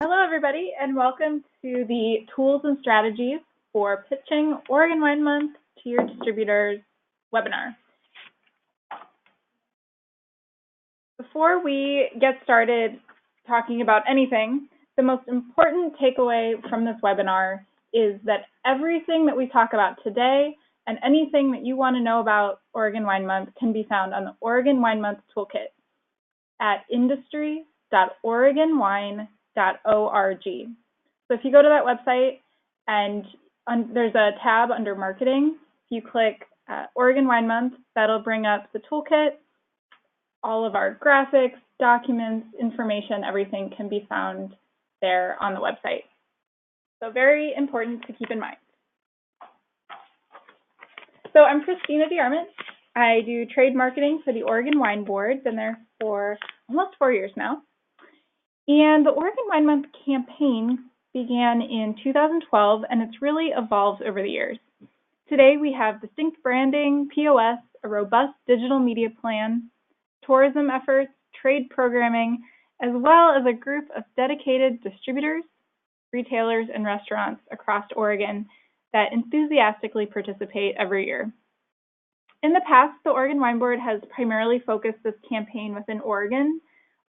Hello, everybody, and welcome to the Tools and Strategies for Pitching Oregon Wine Month to Your Distributors webinar. Before we get started talking about anything, the most important takeaway from this webinar is that everything that we talk about today and anything that you want to know about Oregon Wine Month can be found on the Oregon Wine Month Toolkit at industry.oregonwine.org. So if you go to that website and there's a tab under marketing, if you click Oregon Wine Month, that'll bring up the toolkit. All of our graphics, documents, information, everything can be found there on the website. So very important to keep in mind. So I'm Christina DeArmond. I do trade marketing for the Oregon Wine Board. Been there for almost 4 years now. And the Oregon Wine Month campaign began in 2012, and it's really evolved over the years. Today we have distinct branding, POS, a robust digital media plan, tourism efforts, trade programming, as well as a group of dedicated distributors, retailers, and restaurants across Oregon that enthusiastically participate every year. In the past, the Oregon Wine Board has primarily focused this campaign within Oregon,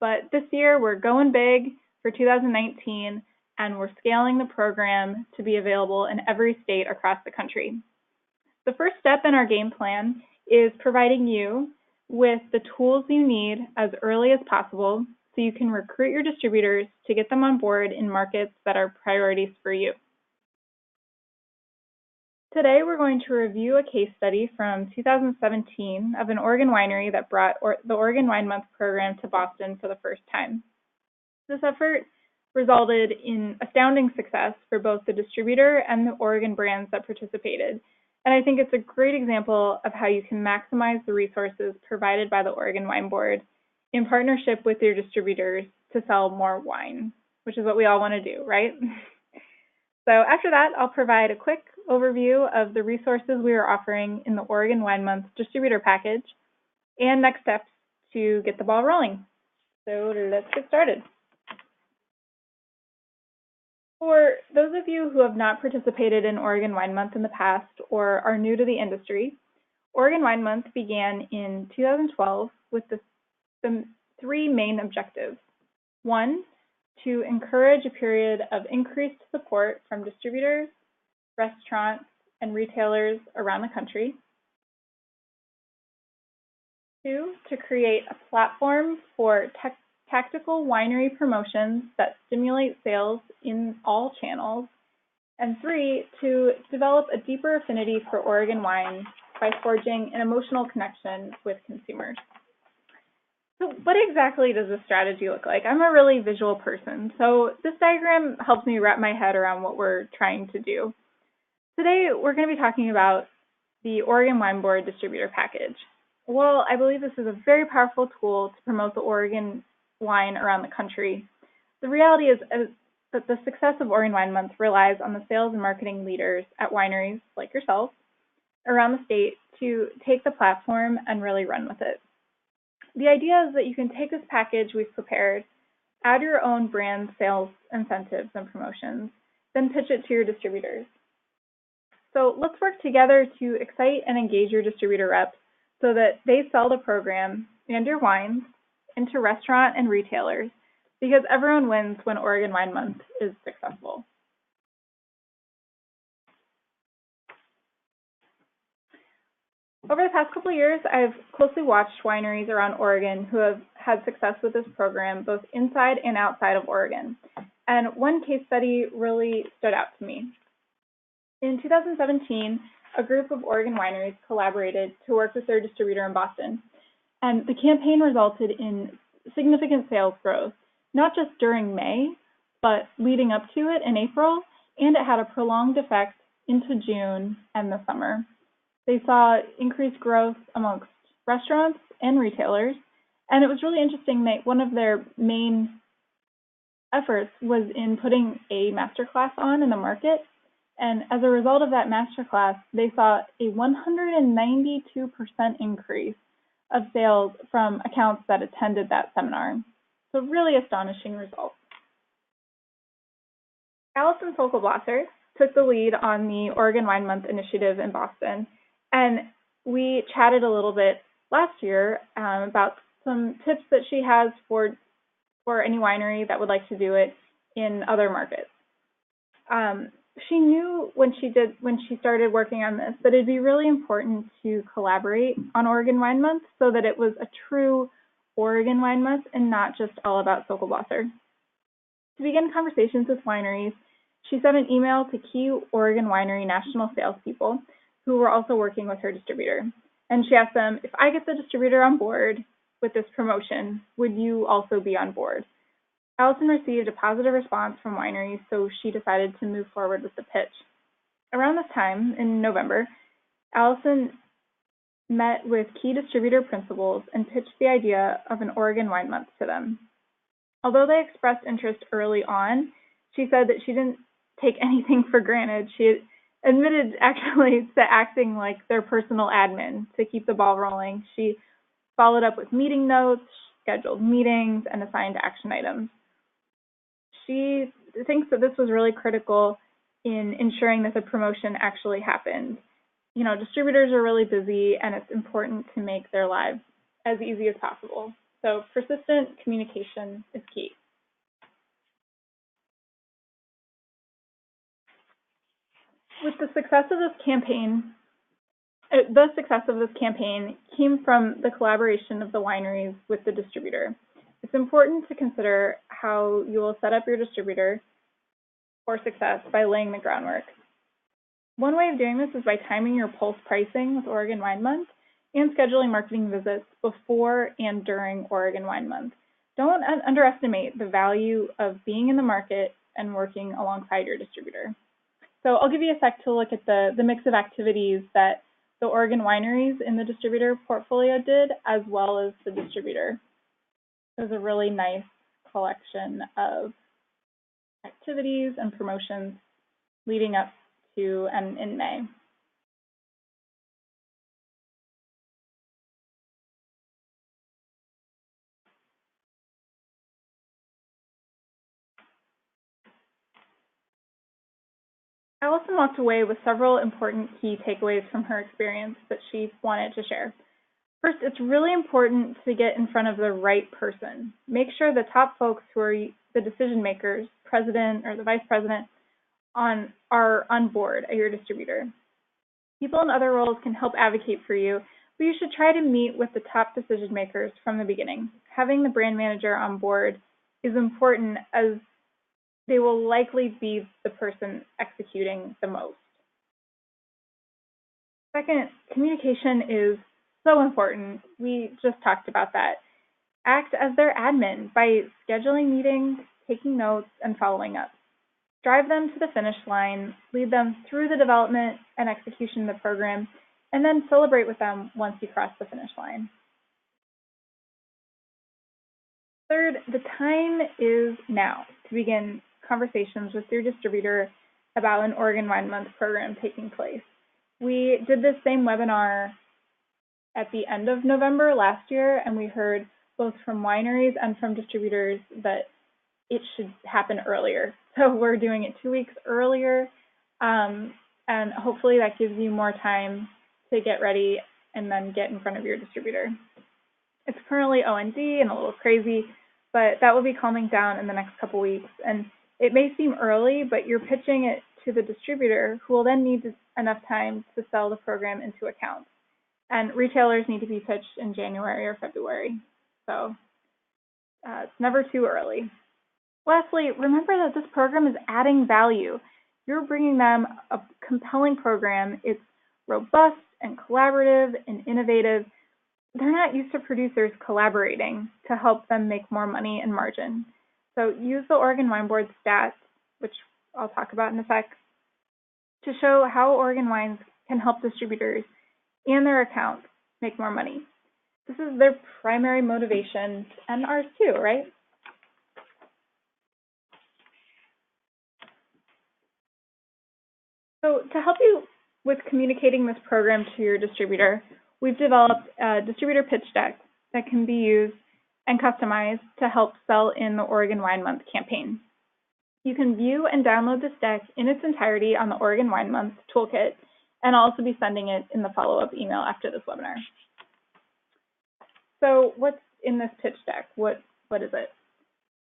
but this year we're going big for 2019, and we're scaling the program to be available in every state across the country. The first step in our game plan is providing you with the tools you need as early as possible so you can recruit your distributors to get them on board in markets that are priorities for you. Today we're going to review a case study from 2017 of an Oregon winery that brought the Oregon Wine Month program to Boston for the first time. This effort resulted in astounding success for both the distributor and the Oregon brands that participated. And I think it's a great example of how you can maximize the resources provided by the Oregon Wine Board in partnership with your distributors to sell more wine, which is what we all want to do, right? So after that, I'll provide a quick overview of the resources we are offering in the Oregon Wine Month Distributor Package and next steps to get the ball rolling. So let's get started. For those of you who have not participated in Oregon Wine Month in the past or are new to the industry, Oregon Wine Month began in 2012 with the three main objectives. One, to encourage a period of increased support from distributors, restaurants, and retailers around the country. Two, to create a platform for tactical winery promotions that stimulate sales in all channels. And three, to develop a deeper affinity for Oregon wine by forging an emotional connection with consumers. So what exactly does this strategy look like? I'm a really visual person, so this diagram helps me wrap my head around what we're trying to do. Today, we're going to be talking about the Oregon Wine Board Distributor Package. Well, I believe this is a very powerful tool to promote the Oregon wine around the country. The reality is that the success of Oregon Wine Month relies on the sales and marketing leaders at wineries like yourself around the state to take the platform and really run with it. The idea is that you can take this package we've prepared, add your own brand sales incentives and promotions, then pitch it to your distributors. So let's work together to excite and engage your distributor reps so that they sell the program and your wines into restaurant and retailers, because everyone wins when Oregon Wine Month is successful. Over the past couple of years, I've closely watched wineries around Oregon who have had success with this program, both inside and outside of Oregon. And one case study really stood out to me. In 2017, a group of Oregon wineries collaborated to work with their distributor in Boston. And the campaign resulted in significant sales growth, not just during May, but leading up to it in April, and it had a prolonged effect into June and the summer. They saw increased growth amongst restaurants and retailers, and it was really interesting that one of their main efforts was in putting a masterclass on in the market, and as a result of that masterclass, they saw a 192% increase of sales from accounts that attended that seminar. So really astonishing results. Allison Fogelblasser took the lead on the Oregon Wine Month initiative in Boston, and we chatted a little bit last year about some tips that she has for any winery that would like to do it in other markets. She knew when she started working on this that it'd be really important to collaborate on Oregon Wine Month so that it was a true Oregon Wine Month and not just all about Fogelblasser. To begin conversations with wineries, she sent an email to key Oregon winery national salespeople who were also working with her distributor. And she asked them, if I get the distributor on board with this promotion, would you also be on board? Allison received a positive response from wineries, so she decided to move forward with the pitch. Around this time, in November, Allison met with key distributor principals and pitched the idea of an Oregon Wine Month to them. Although they expressed interest early on, she said that she didn't take anything for granted. She admitted actually to acting like their personal admin to keep the ball rolling. She followed up with meeting notes, scheduled meetings, and assigned action items. She thinks that this was really critical in ensuring that the promotion actually happened. You know, distributors are really busy, and it's important to make their lives as easy as possible. So persistent communication is key. With the success of this campaign, came from the collaboration of the wineries with the distributor. It's important to consider how you will set up your distributor for success by laying the groundwork. One way of doing this is by timing your pulse pricing with Oregon Wine Month and scheduling marketing visits before and during Oregon Wine Month. Don't underestimate the value of being in the market and working alongside your distributor. So I'll give you a sec to look at the mix of activities that the Oregon wineries in the distributor portfolio did, as well as the distributor. It was a really nice collection of activities and promotions leading up to and in May. Allison walked away with several important key takeaways from her experience that she wanted to share. First, it's really important to get in front of the right person. Make sure the top folks who are the decision makers, president or the vice president, are on board at your distributor. People in other roles can help advocate for you, but you should try to meet with the top decision makers from the beginning. Having the brand manager on board is important as they will likely be the person executing the most. Second, communication is so important. We just talked about that. Act as their admin by scheduling meetings, taking notes, and following up. Drive them to the finish line, lead them through the development and execution of the program, and then celebrate with them once you cross the finish line. Third, the time is now to begin conversations with your distributor about an Oregon Wine Month program taking place. We did this same webinar at the end of November last year, and we heard both from wineries and from distributors that it should happen earlier. So we're doing it 2 weeks earlier, and hopefully that gives you more time to get ready and then get in front of your distributor. It's currently OND and a little crazy, but that will be calming down in the next couple weeks. And it may seem early, but you're pitching it to the distributor, who will then need enough time to sell the program into accounts. And retailers need to be pitched in January or February. So it's never too early. Lastly, remember that this program is adding value. You're bringing them a compelling program. It's robust and collaborative and innovative. They're not used to producers collaborating to help them make more money and margin. So use the Oregon Wine Board stats, which I'll talk about in a sec, to show how Oregon wines can help distributors and their accounts make more money. This is their primary motivation, and ours too, right? So to help you with communicating this program to your distributor, we've developed a distributor pitch deck that can be used and customized to help sell in the Oregon Wine Month campaign. You can view and download this deck in its entirety on the Oregon Wine Month Toolkit, and I'll also be sending it in the follow-up email after this webinar. So what's in this pitch deck? What is it?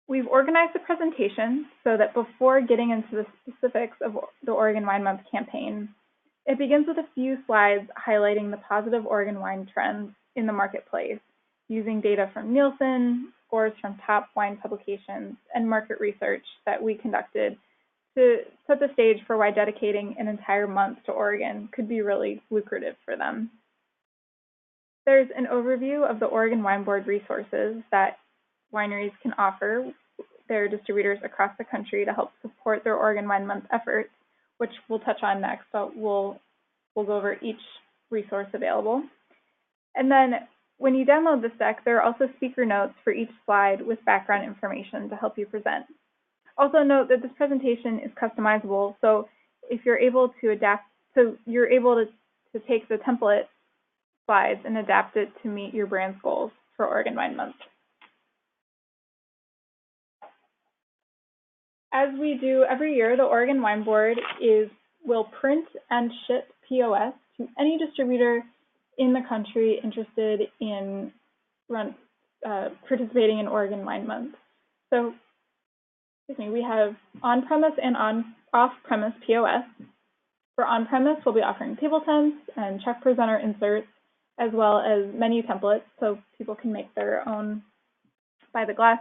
We've organized the presentation so that before getting into the specifics of the Oregon Wine Month campaign, it begins with a few slides highlighting the positive Oregon wine trends in the marketplace, using data from Nielsen, scores from top wine publications, and market research that we conducted to set the stage for why dedicating an entire month to Oregon could be really lucrative for them. There's an overview of the Oregon Wine Board resources that wineries can offer their distributors across the country to help support their Oregon Wine Month efforts, which we'll touch on next. So we'll go over each resource available. And then when you download this deck, there are also speaker notes for each slide with background information to help you present. Also note that this presentation is customizable, so if you're able to adapt, so you're able to take the template slides and adapt it to meet your brand's goals for Oregon Wine Month. As we do every year, the Oregon Wine Board will print and ship POS to any distributor in the country interested in participating in Oregon Wine Month. So, we have on-premise and off-premise POS. For on-premise, we'll be offering table tents and check presenter inserts, as well as menu templates, so people can make their own by the glass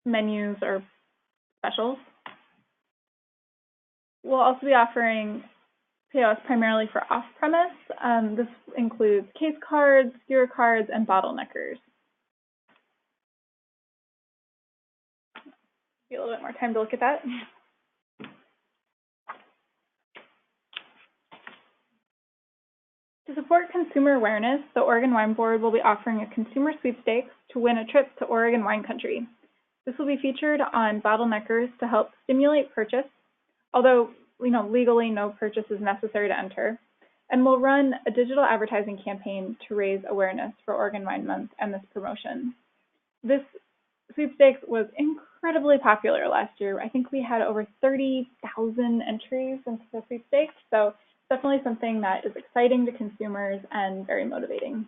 menus or specials. We'll also be offering POS primarily for off-premise. This includes case cards, skewer cards, and bottleneckers. Give you a little bit more time to look at that. To support consumer awareness, the Oregon Wine Board will be offering a consumer sweepstakes to win a trip to Oregon wine country. This will be featured on bottleneckers to help stimulate purchase, although legally no purchase is necessary to enter, and we'll run a digital advertising campaign to raise awareness for Oregon Wine Month and this promotion. This sweepstakes was incredibly popular last year. I think we had over 30,000 entries into the sweepstakes, so it's definitely something that is exciting to consumers and very motivating.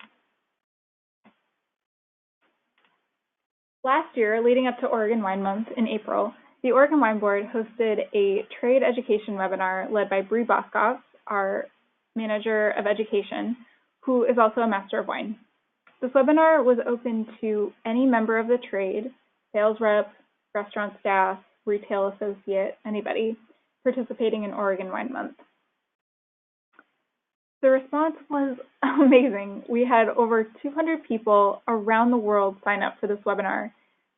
Last year, leading up to Oregon Wine Month in April, the Oregon Wine Board hosted a trade education webinar led by Bree Boskoff, our Manager of Education, who is also a Master of Wine. This webinar was open to any member of the trade, sales rep, restaurant staff, retail associate, anybody participating in Oregon Wine Month. The response was amazing. We had over 200 people around the world sign up for this webinar.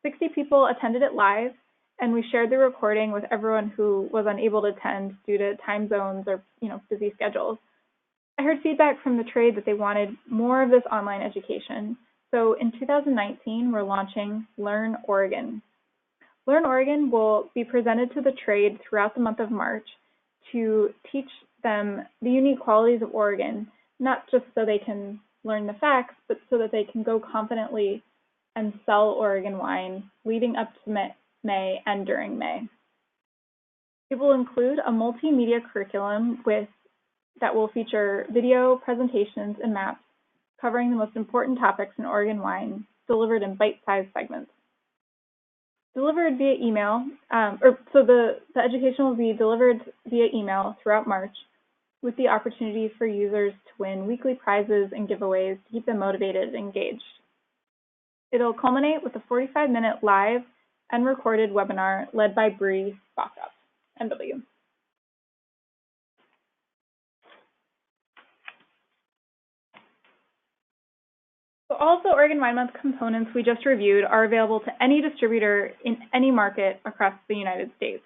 60 people attended it live, and we shared the recording with everyone who was unable to attend due to time zones or busy schedules. I heard feedback from the trade that they wanted more of this online education. So in 2019, we're launching Learn Oregon. Learn Oregon will be presented to the trade throughout the month of March to teach them the unique qualities of Oregon, not just so they can learn the facts, but so that they can go confidently and sell Oregon wine leading up to May and during May. It will include a multimedia curriculum that will feature video, presentations, and maps covering the most important topics in Oregon wine, delivered in bite-sized segments. Delivered via email, so the education will be delivered via email throughout March, with the opportunity for users to win weekly prizes and giveaways to keep them motivated and engaged. It'll culminate with a 45-minute live and recorded webinar led by Bree Boskoff, MW. So all of the Oregon Wine Month components we just reviewed are available to any distributor in any market across the United States.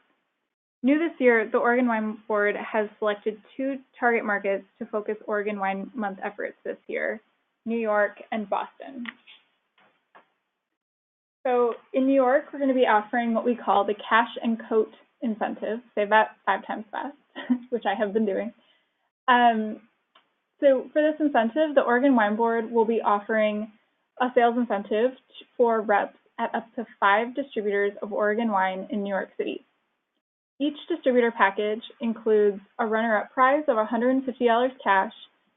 New this year, the Oregon Wine Board has selected 2 target markets to focus Oregon Wine Month efforts this year, New York and Boston. So in New York, we're going to be offering what we call the Cash and Coat incentive. Say that 5 times fast, which I have been doing. So for this incentive, the Oregon Wine Board will be offering a sales incentive for reps at up to 5 distributors of Oregon wine in New York City. Each distributor package includes a runner-up prize of $150 cash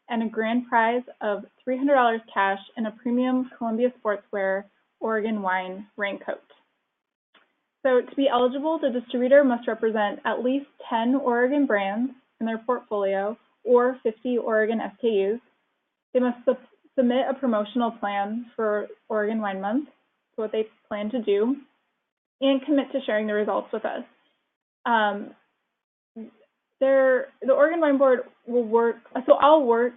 and a grand prize of $300 cash and a premium Columbia Sportswear Oregon wine raincoat. So to be eligible, the distributor must represent at least 10 Oregon brands in their portfolio or 50 Oregon SKUs. They must submit a promotional plan for Oregon Wine Month, what they plan to do, and commit to sharing the results with us. The Oregon Wine Board will work, so I'll work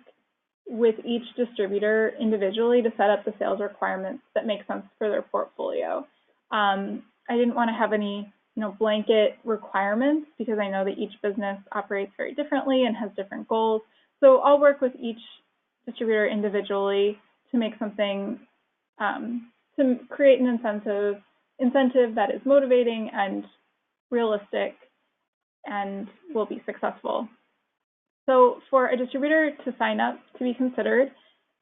with each distributor individually to set up the sales requirements that make sense for their portfolio. I didn't want to have any, blanket requirements because I know that each business operates very differently and has different goals. So I'll work with each distributor individually to make something, to create an incentive that is motivating and realistic and will be successful. So for a distributor to sign up to be considered,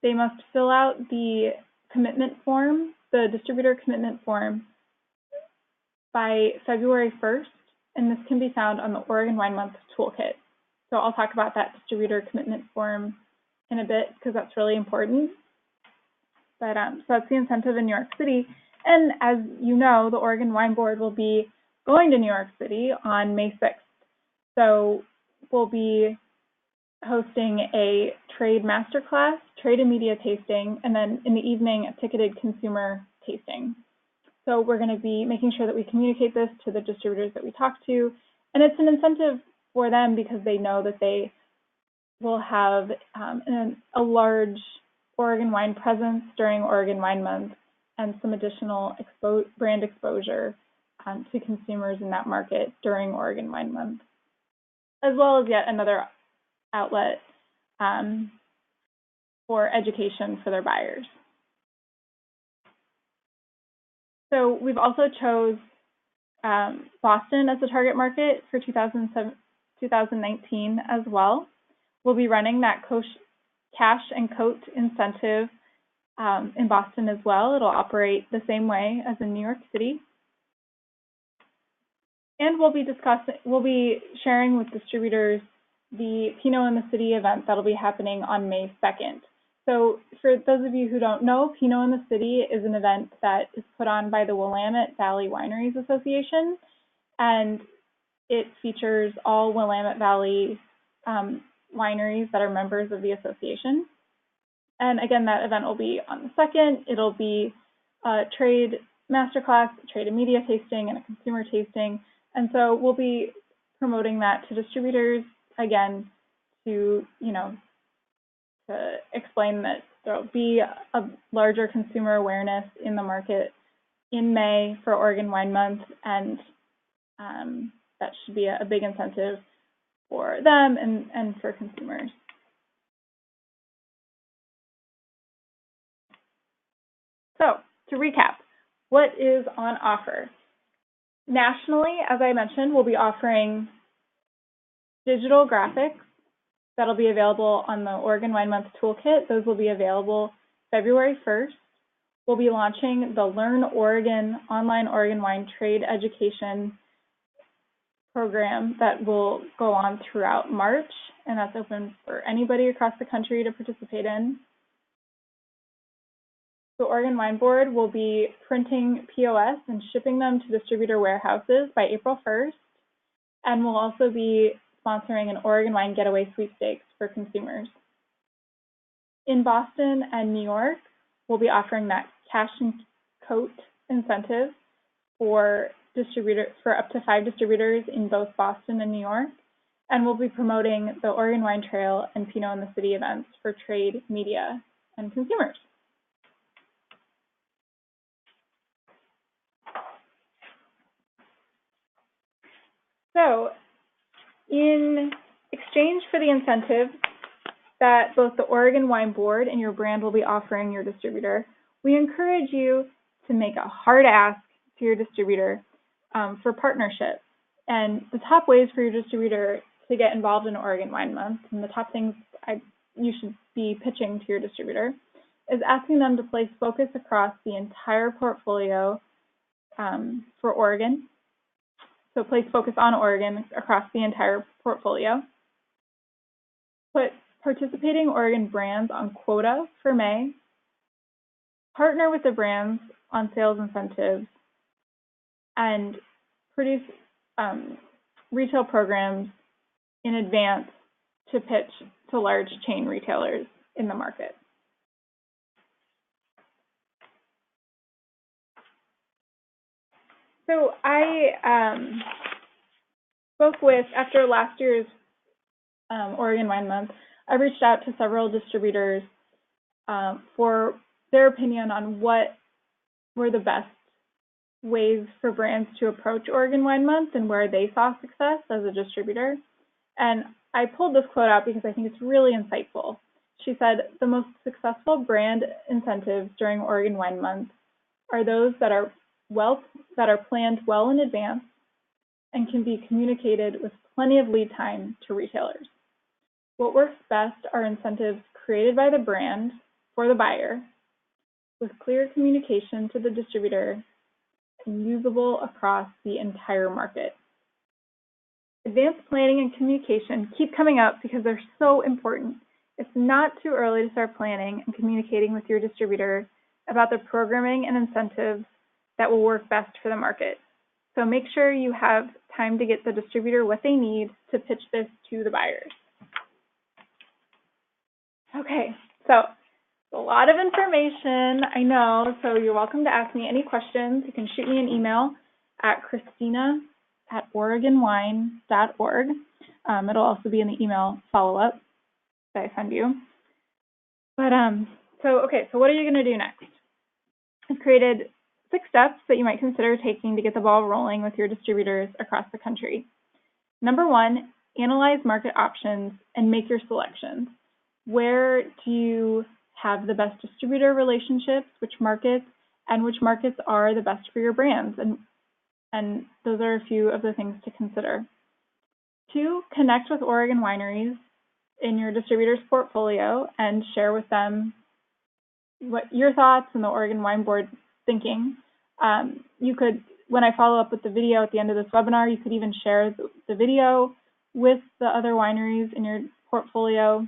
they must fill out the commitment form, the distributor commitment form, by February 1st, and this can be found on the Oregon Wine Month Toolkit. So I'll talk about that distributor commitment form in a bit because that's really important. But so that's the incentive in New York City. And as you know, the Oregon Wine Board will be going to New York City on May 6th. So we'll be hosting a trade masterclass, trade and media tasting, and then in the evening, a ticketed consumer tasting. So we're going to be making sure that we communicate this to the distributors that we talk to. And it's an incentive for them because they know that they will have a large Oregon wine presence during Oregon Wine Month and some additional brand exposure to consumers in that market during Oregon Wine Month, as well as yet another outlet for education for their buyers. So we've also chose Boston as the target market for 2019 as well. We'll be running that cash and coat incentive in Boston as well. It'll operate the same way as in New York City. And we'll be sharing with distributors the Pinot in the City event that'll be happening on May 2nd. So for those of you who don't know, Pinot in the City is an event that is put on by the Willamette Valley Wineries Association, and it features all Willamette Valley wineries that are members of the association. And again, that event will be on the 2nd. It'll be a trade masterclass, trade and media tasting, and a consumer tasting. And so we'll be promoting that to distributors, again, to explain that there'll be a larger consumer awareness in the market in May for Oregon Wine Month, and that should be a big incentive for them and for consumers. So to recap, what is on offer? Nationally, as I mentioned, we'll be offering digital graphics that'll be available on the Oregon Wine Month Toolkit. Those will be available February 1st. We'll be launching the Learn Oregon online Oregon wine trade education program that will go on throughout March, and that's open for anybody across the country to participate in. The Oregon Wine Board will be printing POS and shipping them to distributor warehouses by April 1st, and we'll also be sponsoring an Oregon Wine Getaway Sweepstakes for consumers. In Boston and New York, we'll be offering that cash and coat incentive for up to 5 distributors in both Boston and New York, and we'll be promoting the Oregon Wine Trail and Pinot in the City events for trade, media, and consumers. So, in exchange for the incentive that both the Oregon Wine Board and your brand will be offering your distributor, we encourage you to make a hard ask to your distributor for partnership. And the top ways for your distributor to get involved in Oregon Wine Month, and the top things you should be pitching to your distributor, is asking them to place focus across the entire portfolio for Oregon. So place focus on Oregon across the entire portfolio. Put participating Oregon brands on quota for May. Partner with the brands on sales incentives and produce retail programs in advance to pitch to large chain retailers in the market. So I spoke with, after last year's Oregon Wine Month, I reached out to several distributors for their opinion on what were the best ways for brands to approach Oregon Wine Month and where they saw success as a distributor. And I pulled this quote out because I think it's really insightful. She said, "The most successful brand incentives during Oregon Wine Month are those that are planned well in advance and can be communicated with plenty of lead time to retailers. What works best are incentives created by the brand for the buyer, with clear communication to the distributor and usable across the entire market." Advanced planning and communication keep coming up because they're so important. It's not too early to start planning and communicating with your distributor about the programming and incentives that will work best for the market. So make sure you have time to get the distributor what they need to pitch this to the buyers. Okay, so a lot of information, I know, so you're welcome to ask me any questions. You can shoot me an email at christina@oregonwine.org. It'll also be in the email follow-up that I send you. But so what are you going to do next? I've created 6 steps that you might consider taking to get the ball rolling with your distributors across the country. Number 1, analyze market options and make your selections. Where do you have the best distributor relationships, which markets are the best for your brands? And those are a few of the things to consider. 2, connect with Oregon wineries in your distributor's portfolio and share with them what your thoughts and the Oregon Wine Board thinking. You could, when I follow up with the video at the end of this webinar, you could even share the video with the other wineries in your portfolio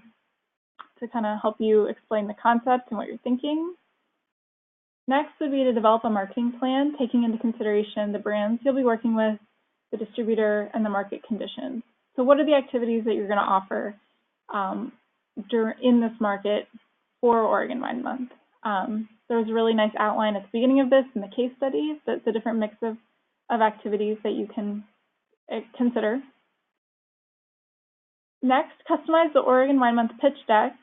to kind of help you explain the concept and what you're thinking. Next would be to develop a marketing plan, taking into consideration the brands you'll be working with, the distributor, and the market conditions. So what are the activities that you're going to offer in this market for Oregon Wine Month? There was a really nice outline at the beginning of this in the case study, the different mix of activities that you can consider. Next, customize the Oregon Wine Month pitch deck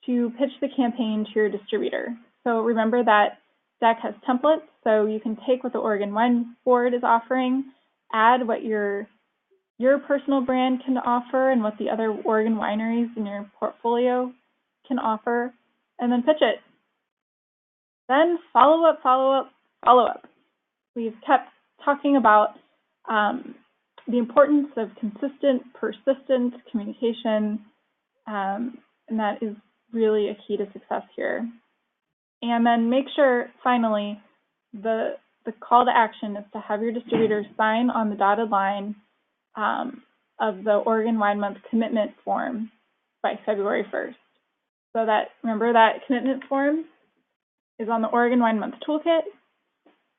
to pitch the campaign to your distributor. So remember that deck has templates, so you can take what the Oregon Wine Board is offering, add what your personal brand can offer and what the other Oregon wineries in your portfolio can offer, and then pitch it. Then follow up. We've kept talking about the importance of consistent, persistent communication, and that is really a key to success here. And then make sure, finally, the call to action is to have your distributors sign on the dotted line of the Oregon Wine Month commitment form by February 1st. So that, remember that commitment form is on the Oregon Wine Month Toolkit.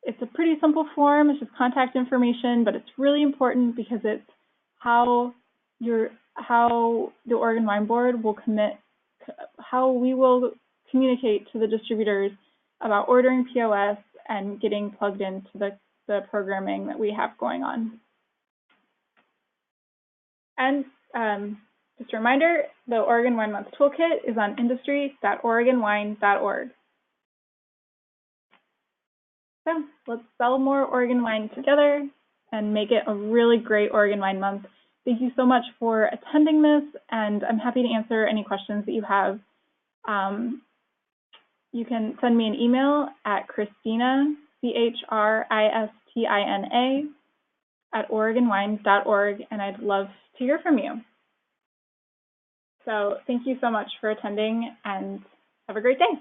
It's a pretty simple form, it's just contact information, but it's really important because it's how the Oregon Wine Board will how we will communicate to the distributors about ordering POS and getting plugged into the programming that we have going on. And just a reminder, the Oregon Wine Month Toolkit is on industry.oregonwine.org. So let's sell more Oregon wine together and make it a really great Oregon Wine Month. Thank you so much for attending this, and I'm happy to answer any questions that you have. You can send me an email at Christina, CHRISTINA, @oregonwine.org, and I'd love to hear from you. So thank you so much for attending, and have a great day.